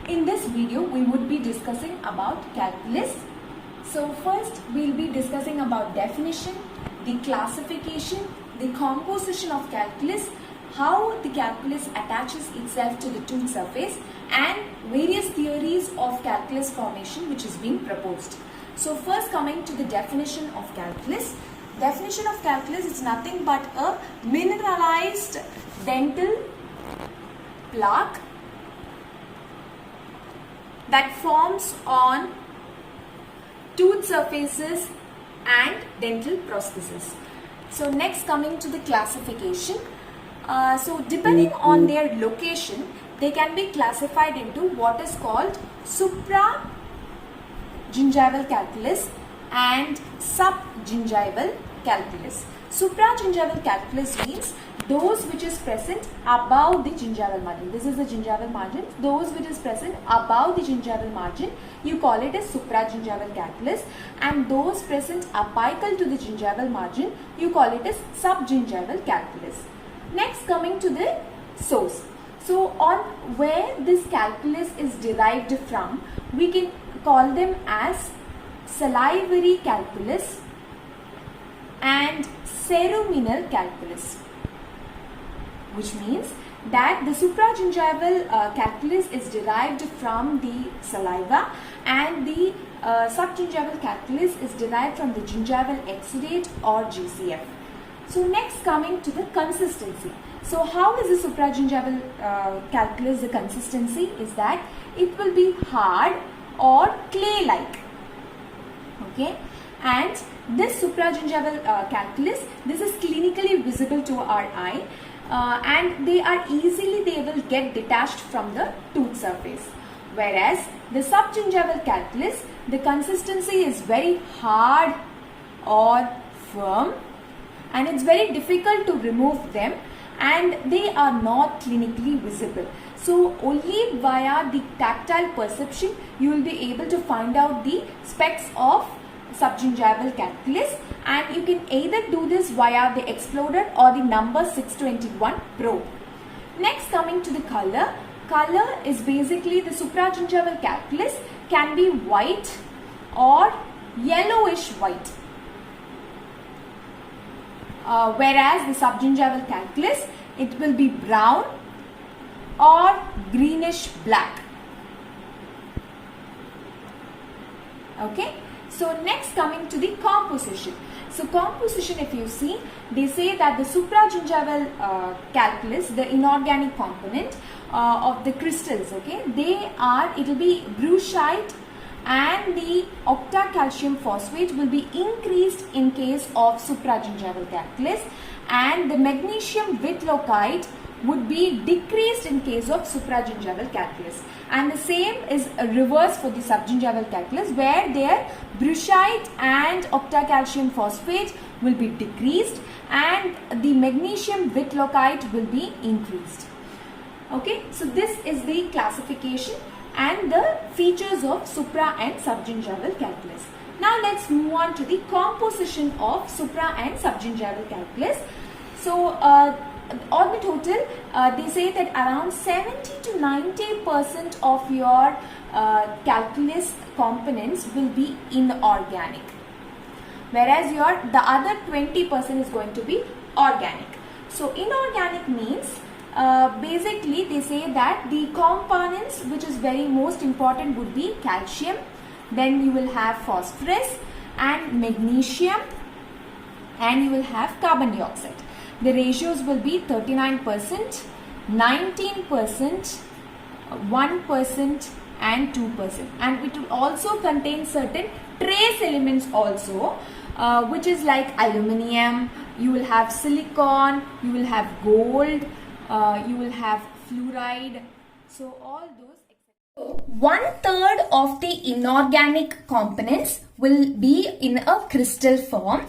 In this video, we would be discussing about calculus. So first, we'll be discussing about definition, the classification, the composition of calculus, how the calculus attaches itself to the tooth surface, and various theories of calculus formation which is being proposed. So first, coming to the definition of calculus. Definition of calculus is nothing but a mineralized dental plaque that forms on tooth surfaces and dental prostheses. So next, coming to the classification. So depending on their location, they can be classified into what is called supragingival calculus and subgingival calculus. Supragingival calculus means those which is present above the gingival margin. This is the gingival margin. Those which is present above the gingival margin, you call it as supragingival calculus, and those present apical to the gingival margin, you call it as subgingival calculus. Next, coming to the source. So on where this calculus is derived from, we can call them as salivary calculus and ceruminal calculus, which means that the supragingival calculus is derived from the saliva and the subgingival calculus is derived from the gingival exudate or GCF. So next, coming to the consistency. So how is the supragingival calculus? The consistency is that it will be hard or clay-like. Okay, and this supragingival calculus, this is clinically visible to our eye. And they will get detached from the tooth surface. Whereas the subgingival calculus, the consistency is very hard or firm and it's very difficult to remove them, and they are not clinically visible. So only via the tactile perception you will be able to find out the specs of subgingival calculus, and you can either do this via the exploder or the number 621 probe. Next, coming to the color. Color is basically the supragingival calculus can be white or yellowish white. Whereas the subgingival calculus, it will be brown or greenish black. Okay. So next, coming to the composition. So composition, if you see, they say that the supragingival calculus, the inorganic component of the crystals, okay, it will be bruchite, and the octacalcium phosphate will be increased in case of supragingival calculus, and the magnesium vitlockite would be decreased in case of supragingival calculus. And the same is reverse for the subgingival calculus, where their bruchite and octacalcium phosphate will be decreased and the magnesium vitlockite will be increased. Okay, so this is the classification and the features of supra and subgingival calculus. Now let's move on to the composition of supra and subgingival calculus. So on the total, they say that around 70 to 90% of your calculus components will be inorganic, whereas the other 20% is going to be organic. So inorganic means basically they say that the components which is very most important would be calcium, then you will have phosphorus and magnesium, and you will have carbon dioxide. The ratios will be 39%, 19%, 1% and 2%. And it will also contain certain trace elements also, which is like aluminium, you will have silicon, you will have gold, you will have fluoride. So all those. So 1/3 of the inorganic components will be in a crystal form,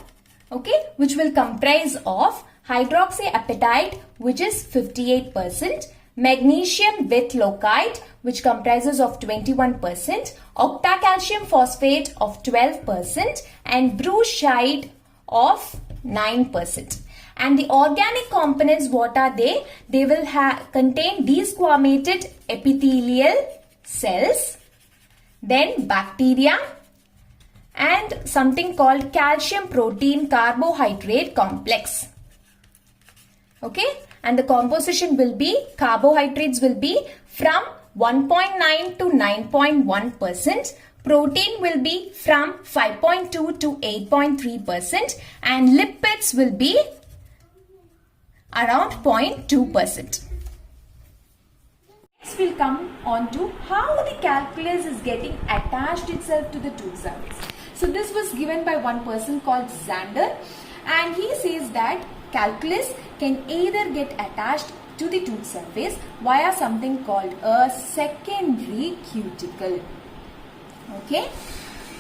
okay, which will comprise of hydroxyapatite, which is 58%, magnesium vitlockite, which comprises of 21%, octacalcium phosphate of 12%, and bruchite of 9%. And the organic components, what are they? They will contain desquamated epithelial cells, then bacteria, and something called calcium protein carbohydrate complex. Okay, and the composition will be, carbohydrates will be from 1.9 to 9.1%, protein will be from 5.2 to 8.3%, and lipids will be around 0.2%. Next we'll come on to how the calculus is getting attached itself to the tooth surface. So this was given by one person called Zander, and he says that calculus can either get attached to the tooth surface via something called a secondary cuticle. Okay,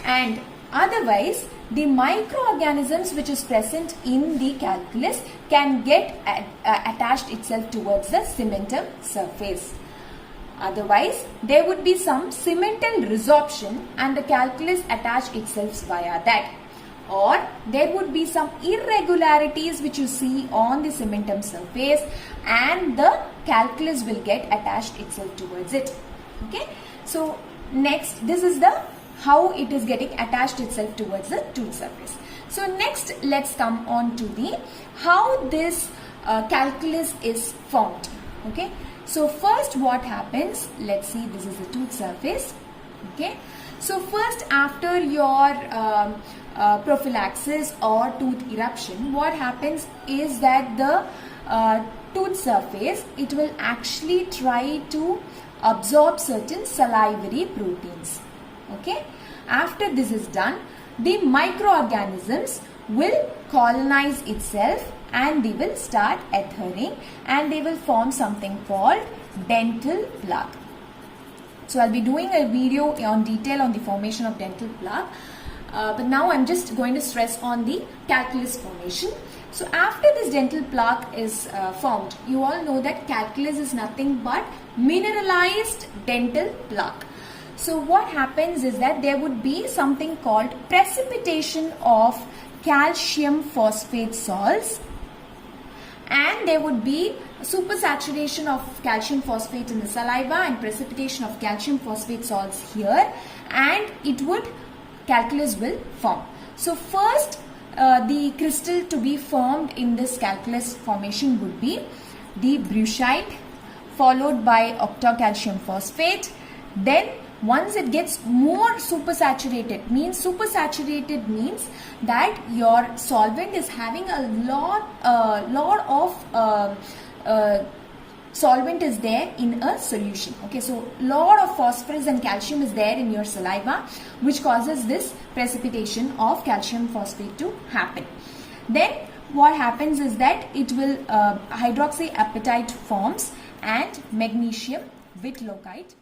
and otherwise the microorganisms which is present in the calculus can get attached itself towards the cementum surface. Otherwise, there would be some cemental resorption and the calculus attach itself via that. Or there would be some irregularities which you see on the cementum surface and the calculus will get attached itself towards it. Okay. So next, this is the how it is getting attached itself towards the tooth surface. So next, let's come on to the how this calculus is formed. Okay. So first what happens, let's see, this is the tooth surface. Okay. So first, after your prophylaxis or tooth eruption, what happens is that the tooth surface, it will actually try to absorb certain salivary proteins. Okay. After this is done, the microorganisms will colonize itself and they will start adhering and they will form something called dental plaque. So I'll be doing a video on detail on the formation of dental plaque. But now I'm just going to stress on the calculus formation. So after this dental plaque is formed, you all know that calculus is nothing but mineralized dental plaque. So what happens is that there would be something called precipitation of calcium phosphate salts, and there would be supersaturation of calcium phosphate in the saliva and precipitation of calcium phosphate salts here, and it would, calculus will form. So first the crystal to be formed in this calculus formation would be the brucite, followed by octocalcium phosphate. Then once it gets more supersaturated, means that your solvent is having a lot of solvent is there in a solution. Okay, so lot of phosphorus and calcium is there in your saliva, which causes this precipitation of calcium phosphate to happen. Then what happens is that it will hydroxyapatite forms and magnesium with locite